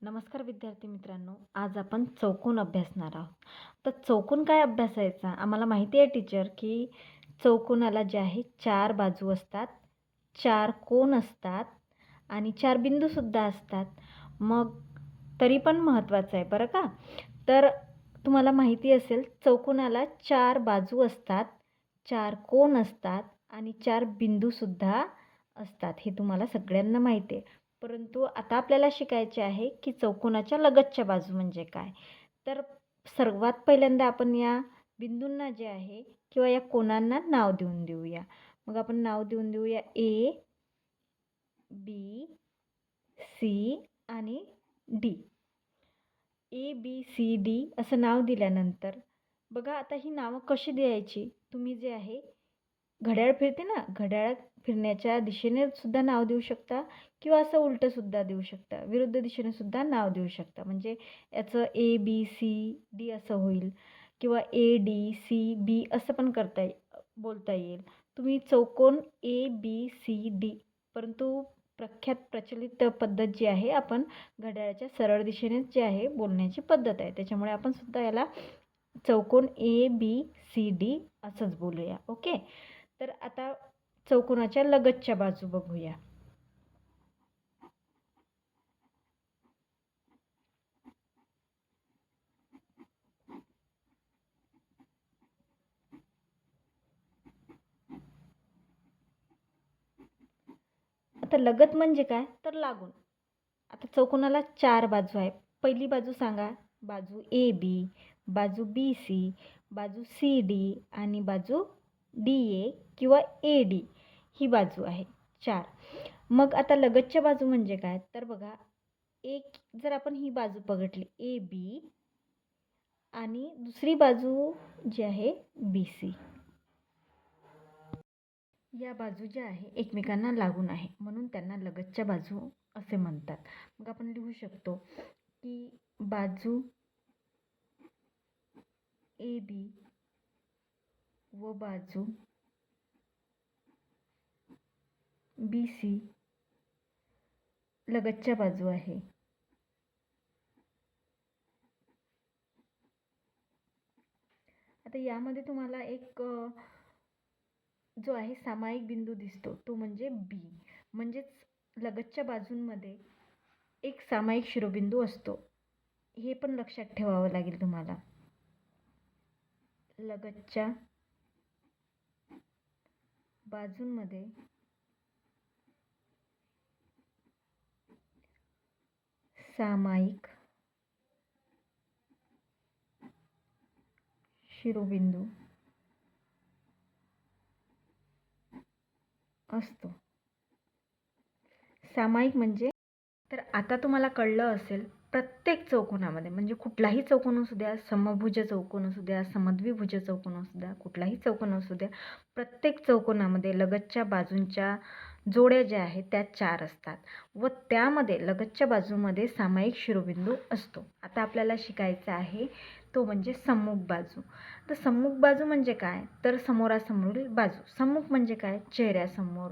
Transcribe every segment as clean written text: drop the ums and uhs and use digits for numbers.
नमस्कार विद्यार्थी मित्रांनो, आज आपण चौकोन अभ्यासणार आहोत. तर चौकोन काय अभ्यासायचा? आम्हाला माहिती आहे टीचर की चौकोनाला जे आहे 4 बाजू असतात, 4 कोन असतात आणि 4 बिंदूसुद्धा असतात. मग तरी पण महत्त्वाचं आहे बरं का. तर तुम्हाला माहिती असेल चौकोनाला 4 बाजू असतात, 4 कोन असतात आणि 4 बिंदूसुद्धा असतात. हे तुम्हाला सगळ्यांना माहिती आहे. परंतु आता आपल्याला शिकायचे आहे की चौकोनाच्या लगतच्या बाजू म्हणजे काय. तर सर्वात पहिल्यांदा आपण या बिंदूंना जे आहे किंवा या कोनांना नाव देऊया. मग आपण नाव देऊया ए, बी, सी आणि डी. ए, बी, सी, डी असं नाव दिल्यानंतर बघा आता ही नावं कशी द्यायची. तुम्ही जे आहे घड्याळ फिरते ना, घड्याळ फिरण्याच्या दिशेने सुद्धा नाव देऊ शकता किंवा असं उलटंसुद्धा देऊ शकता. विरुद्ध दिशेने सुद्धा नाव देऊ शकता. म्हणजे याचं ए, बी, सी, डी असं होईल किंवा ए, डी, सी, बी असं पण बोलता येईल. तुम्ही चौकोन ए, बी, सी, डी परंतु प्रख्यात प्रचलित पद्धत जी आहे आपण घड्याळाच्या सरळ दिशेनेच जे आहे बोलण्याची पद्धत आहे. त्याच्यामुळे आपण सुद्धा याला चौकोन ए, बी, सी, डी असंच बोलूया. ओके. तर आता चौकोनाच्या लगतच्या बाजू बघूया. आता लगत म्हणजे काय तर लागून. आता चौकोनाला 4 बाजू आहे. पहिली बाजू सांगा. बाजू ए बी, बाजू बी सी, बाजू सी डी आणि बाजू डी ए किंवा ए डी ही बाजू आहे 4. मग आता लगतच्या बाजू म्हणजे काय तर बघा एक जर आपण ही बाजू बघितली ए बी आणि दुसरी बाजू जी आहे बी सी. या बाजू ज्या आहे एकमेकांना लागून आहे म्हणून त्यांना लगतच्या बाजू असे म्हणतात. मग आपण लिहू शकतो की बाजू ए बी व बाजू बी सी लगतच्या बाजू आहे. आता यामध्ये तुम्हाला एक जो आहे सामायिक बिंदू दिसतो तो म्हणजे बी. म्हणजेच लगतच्या बाजूंमध्ये एक सामायिक शिरोबिंदू असतो. हे पण लक्षात ठेवावं लागेल तुम्हाला. लगतच्या बाजूंमध्ये सामायिक शिरोबिंदू असतो. सामायिक म्हणजे तर आता तुम्हाला कळलं असेल प्रत्येक चौकोनामध्ये म्हणजे कुठलाही चौकोन असू द्या, समभुज चौकोन असू द्या, समद्विभुज चौकोन असू द्या, कुठलाही चौकोन असू द्या, प्रत्येक चौकोनामध्ये लगतच्या बाजूंच्या जोड्या ज्या आहेत त्या 4 असतात व त्यामध्ये लगतच्या बाजूमध्ये सामायिक शिरोबिंदू असतो. आता आपल्याला शिकायचं आहे तो म्हणजे सम्मुख बाजू. तर सम्मुख बाजू म्हणजे काय तर समोरासमोरील बाजू. सम्मुख म्हणजे काय चेहऱ्यासमोर,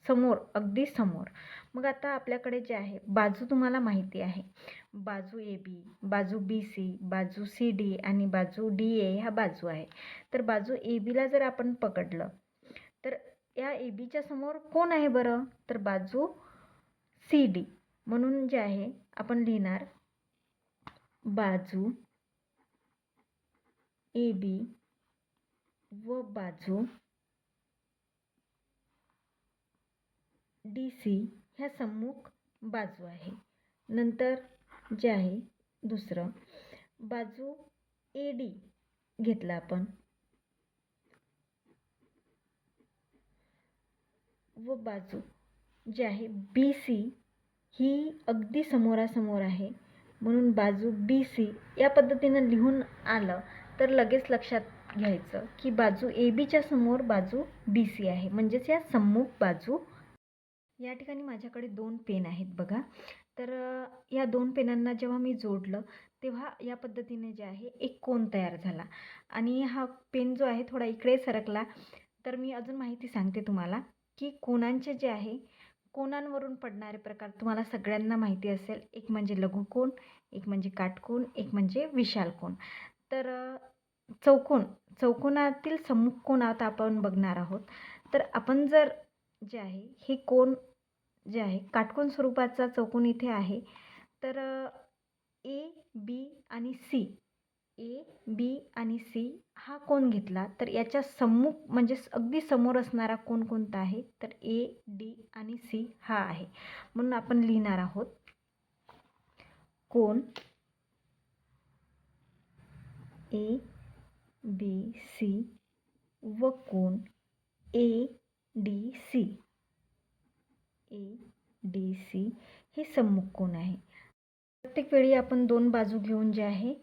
समोर, अगदी समोर. मग आता आपल्याकडे जे आहे बाजू तुम्हाला माहिती आहे. बाजू ए बी, बाजू बी सी, बाजू सी डी आणि बाजू डी ए ह्या बाजू आहे. तर बाजू ए बीला जर आपण पकडलं तर या ए बीच्या समोर कोण आहे बरं तर बाजू सी डी. म्हणून जे आहे आपण लिहिणार बाजू ए बी व बाजू डी सी ह्या सम्मुख बाजू आहे. नंतर जे आहे दुसरं बाजू ए डी घेतला आपण व बाजू जी आहे बी सी ही अगदी समोरासमोर आहे म्हणून बाजू बी सी या पद्धतीनं लिहून आलं तर लगेच लक्षात घ्यायचं की बाजू ए बीच्या समोर बाजू बी सी आहे म्हणजेच या सम्मुख बाजू. या ठिकाणी माझ्याकडे 2 पेन आहेत बघा. तर या 2 पेनांना जेव्हा मी जोडलं तेव्हा या पद्धतीने जे आहे एक कोन तयार झाला आणि हा पेन जो आहे थोडा इकडे सरकला. तर मी अजून माहिती सांगते तुम्हाला की कोनांचे जे आहे कोनांवरून पडणारे प्रकार तुम्हाला सगळ्यांना माहिती असेल. एक म्हणजे लघुकोन, एक म्हणजे काटकोन, एक म्हणजे विशाल कोन. तर चौकोनातील सम्मुख कोन आता आपण बघणार आहोत. तर आपण जर जे आहे हे कोन जे आहे काटकोन स्वरूपाचा चौकोन इथे आहे. तर ए, बी आणि सी, ए, बी आणि सी हा कोन घेतला तर याच्या सम्मुख म्हणजे अगदी समोर असणारा कोन कोणता आहे? तर ए, डी आणि सी हा आहे. म्हणून आपण लिहिणार आहोत कोन ए, बी, सी व कोन ए, डी, सी. ए, डी, सी हे सम्मुख कोन आहे. प्रत्येक वेळी आपण दोन बाजू घेऊन जे आहे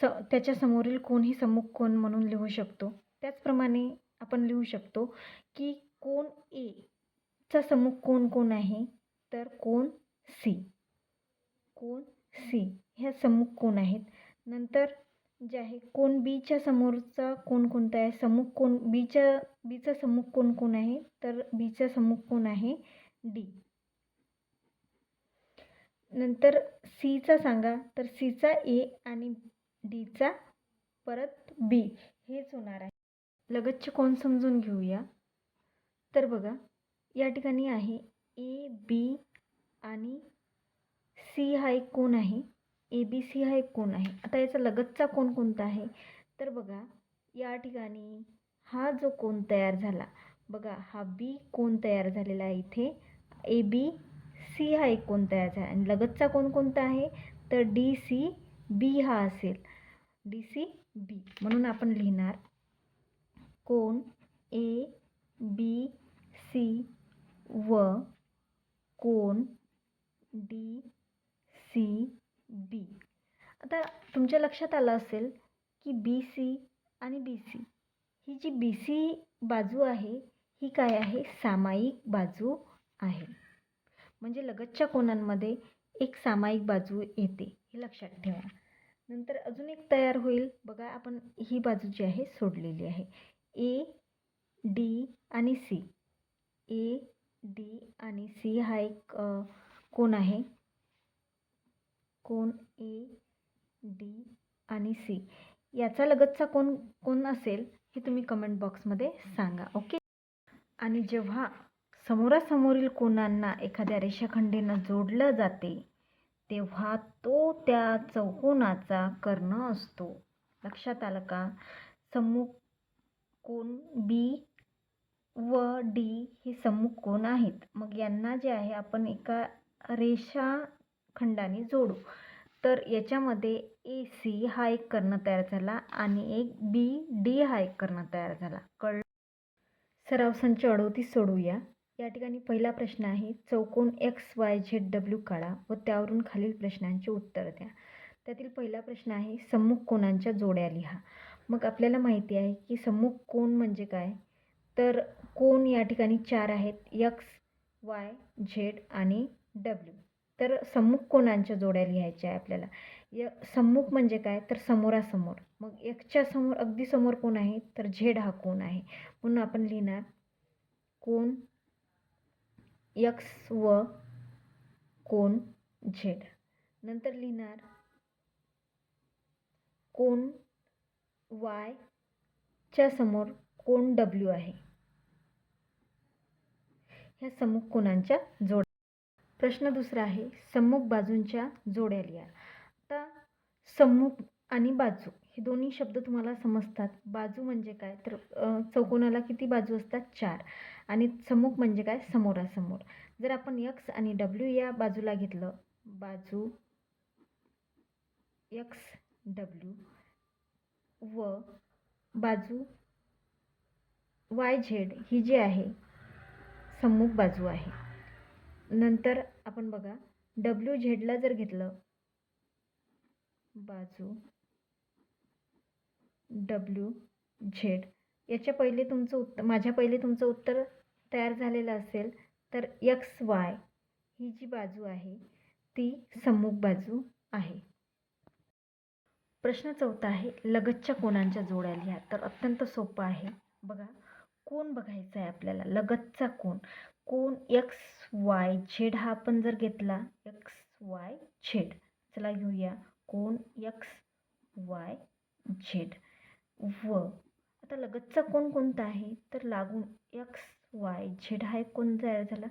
त्याच्या समोरील कोन ही सम्मुख कोन म्हणून लिहू शकतो. त्याचप्रमाणे आपण लिहू शकतो की कोन ए चा सम्मुख कोन कोण आहे? तर कोन सी. कोन सी ह्या सम्मुख कोन आहेत. नंतर जे आहे कोन बीच्या समोरचा कोन कोणता आहे? सम्मुख कोन बीचा सम्मुख कोन कोण आहे? तर बीचा सम्मुख कोन आहे डी. नंतर सीचा सांगा, तर सीचा ए आणि डीचा परत बी हेच होणार आहे. लगतचे कोन समजून घेऊया. तर बघा या ठिकाणी आहे ए, बी आणि सी हा एक कोन आहे. ए, बी, सी हा एक कोन आहे. आता याचा लगतचा कोन कोणता आहे? तर बघा या ठिकाणी हा जो कोन तयार झाला, बघा हा बी कोन तयार झालेला आहे इथे. ए, बी, सी हा एक कोन तयार झाला आणि लगतचा कोन कोणता आहे? तर डी, सी, बी हा असेल. डी, सी, बी. म्हणून आपण लिहिणार कोन ए, बी, सी व कोन डी, सी, बी. आता तुमच्या लक्षात आलं असेल की बी, सी आणि बी, सी ही जी बी, सी बाजू आहे ही काय आहे? सामायिक बाजू आहे. म्हणजे लगतच्या कोनांमध्ये एक सामायिक बाजू येते, हे लक्षात ठेवा. नंतर अजून एक तयार होईल बघा. आपण ही बाजू जी आहे सोडलेली आहे. ए, डी आणि सी. ए, डी आणि सी हा एक कोन आहे. कोन ए, डी आणि सी याचा लगतचा कोन कोण असेल हे तुम्ही कमेंट बॉक्समध्ये सांगा. ओके. आणि जेव्हा समोरासमोरील कोनांना एखाद्या रेषाखंडीनं जोडलं जाते तेव्हा तो त्या चौकोनाचा कर्ण असतो. लक्षात आलं का? सम्मुख कोन बी व डी हे सम्मुख कोन आहेत. मग यांना जे आहे आपण एका रेषाखंडाने जोडू. तर याच्यामध्ये ए, सी हा एक कर्ण तयार झाला आणि एक बी, डी हा एक कर्ण तयार झाला. कळलं? सराव संच 38 सोडवूया. या ठिकाणी पहिला प्रश्न आहे चौकोन एक्स, वाय, झेड, डब्ल्यू काढा व त्यावरून खालील प्रश्नांची उत्तर द्या. त्यातील पहिला प्रश्न आहे सम्मुख कोनांच्या जोड्या लिहा. मग आपल्याला माहिती आहे की सम्मुख कोन म्हणजे काय? तर कोन या ठिकाणी 4 आहेत. एक्स, वाय, झेड आणि डब्ल्यू. तर सम्मुख कोनांच्या जोड्या लिहायच्या आहे आपल्याला. सम्मुख म्हणजे काय? तर समोरासमोर. मग एक्सच्या समोर अगदी समोर कोण आहे? तर झेड हा कोन आहे. म्हणून आपण लिहिणार कोन एक्स व कोन झेड. नंतर लिहिणार कोन वाय च्या समोर कोन डब्ल्यू आहे. ह्या सम्मुख कोनांच्या जोड्या. प्रश्न दुसरा आहे सम्मुख बाजूंच्या जोड्या लिहा. आता सम्मुख आणि बाजू हे दोन्ही शब्द तुम्हाला समजतात. बाजू म्हणजे काय? तर चौकोनाला किती बाजू असतात? 4. आणि सम्मुख म्हणजे काय? समोरासमोर. जर आपण एक्स आणि डब्ल्यू या बाजूला घेतलं, बाजू एक्स, डब्ल्यू व बाजू वाय, झेड ही जी आहे सम्मुख बाजू आहे. नंतर आपण बघा डब्ल्यू झेडला जर घेतलं, बाजू डब्ल्यू झेड याच्या पहिले माझ्या पहिले तुमचं उत्तर तयार झालेलं असेल तर एक्स, वाय ही जी बाजू आहे ती सम्मुख बाजू आहे. प्रश्न चौथा आहे लगतच्या कोनांच्या जोड्या लिहा. तर अत्यंत सोपं आहे. बघा कोन बघायचा आहे आपल्याला. लगतचा कोन. कोन एक्स वाय झेड हा आपण जर घेतला एक्स वाय झेड, चला घेऊया कोन एक्स वाय झेड व आता लगतचा कोन कोणता आहे तर लागून एक्स वाय झेड हा एक कोन तयार झाला.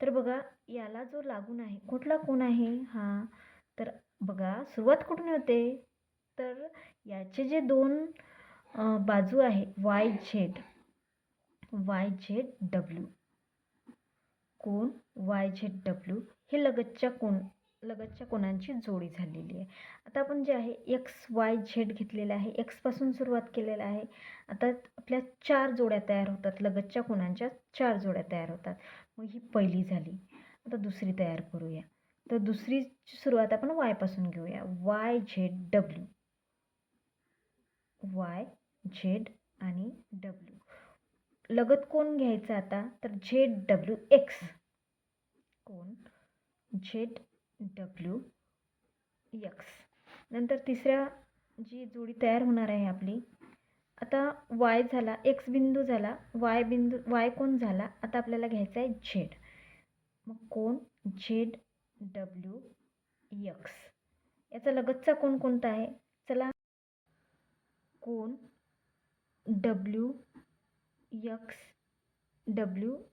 तर बघा याला जो लागून आहे कुठला कोन आहे हा, तर बघा सुरुवात कुठून होते तर याचे जे दोन बाजू आहे वाय झेड डब्ल्यू, कोन वाय झेड डब्ल्यू हे लगतच्या कोनांची जोडी झालेली आहे. आता आपण जे आहे एक्स वाय झेड घेतलेलं आहे, एक्सपासून सुरुवात केलेलं आहे. आता आपल्या 4 जोड्या तयार होतात, लगतच्या कोनांच्या 4 जोड्या तयार होतात. मग ही पहिली झाली. आता दुसरी तयार करूया. तर दुसरीची सुरुवात आपण वायपासून घेऊया. वाय झेड आणि डब्ल्यू. लगत कोण घ्यायचं आता तर झेड डब्ल्यू एक्स, कोन झेड डब्ल्यू एक्स. नंतर तिसऱ्या जी जोडी तयार होणार आहे आपली, आता वाय झाला, एक्स बिंदू झाला, वाय कोण झाला. आता आपल्याला घ्यायचा आहे झेड, मग कोन झेड डब्ल्यू एक्स. याचा लगतचा कोन कोणता आहे, चला कोन डब्ल्यू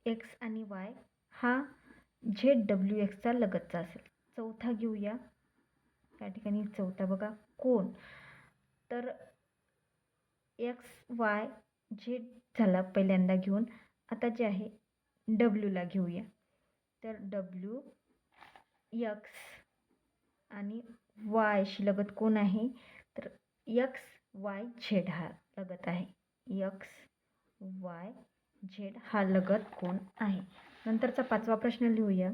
एक्स आणि वाय हा झेड डब्ल्यू एक्सचा लगतचा असेल. चौथा घेऊया, या ठिकाणी चौथा बघा कोन, तर एक्स वाय झेड झाला पहिल्यांदा घेऊन. आता जे आहे डब्ल्यूला घेऊया, तर डब्ल्यू एक्स आणि वायशी लगत कोण आहे तर एक्स वाय झेड हा लगत आहे. एक्स वाय झेड हा लगत कोण आहे. नंतरचा 5वा प्रश्न लिहूया.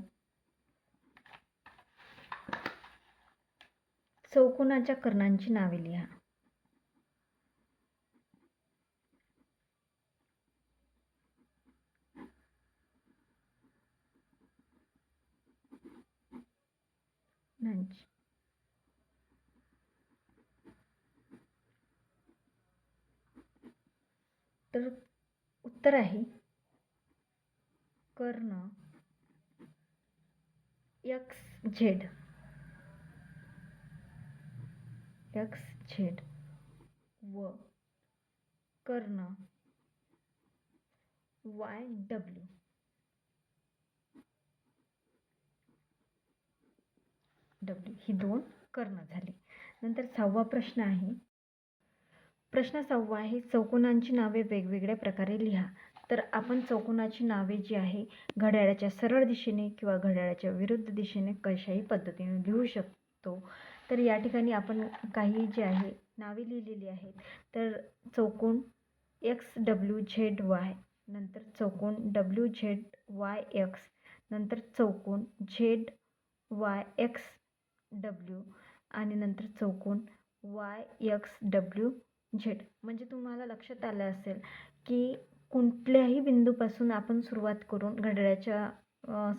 चौकोनाच्या कर्णांची नावे लिहा. तर उत्तर आहे कर्ण एक्स झेड व कर्ण वाय डब्ल्यू. ही दोन कर्ण झाली. नंतर 6वा प्रश्न आहे. प्रश्न 6वा आहे चौकोनांची नावे वेगवेगळ्या प्रकारे लिहा. तर आपण चौकोनाची नावे जी आहे घड्याळाच्या सरळ दिशेने किंवा घड्याळाच्या विरुद्ध दिशेने कशाही पद्धतीने लिहू शकतो. तर या ठिकाणी आपण काही जे आहे नावे लिहिलेली आहेत. तर चौकोन एक्स डब्ल्यू झेड वाय, नंतर चौकोन डब्ल्यू झेड वाय एक्स, नंतर चौकोन झेड वाय एक्स डब्ल्यू आणि नंतर चौकोन वाय एक्स डब्ल्यू झेड. म्हणजे तुम्हाला लक्षात आलं असेल की कुठल्याही बिंदूपासून आपण सुरुवात करून घड्याळाच्या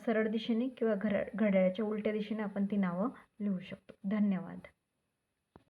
सरळ दिशेने किंवा घड्याळाच्या उलट्या दिशेने आपण ती नावं लिहू शकतो. धन्यवाद.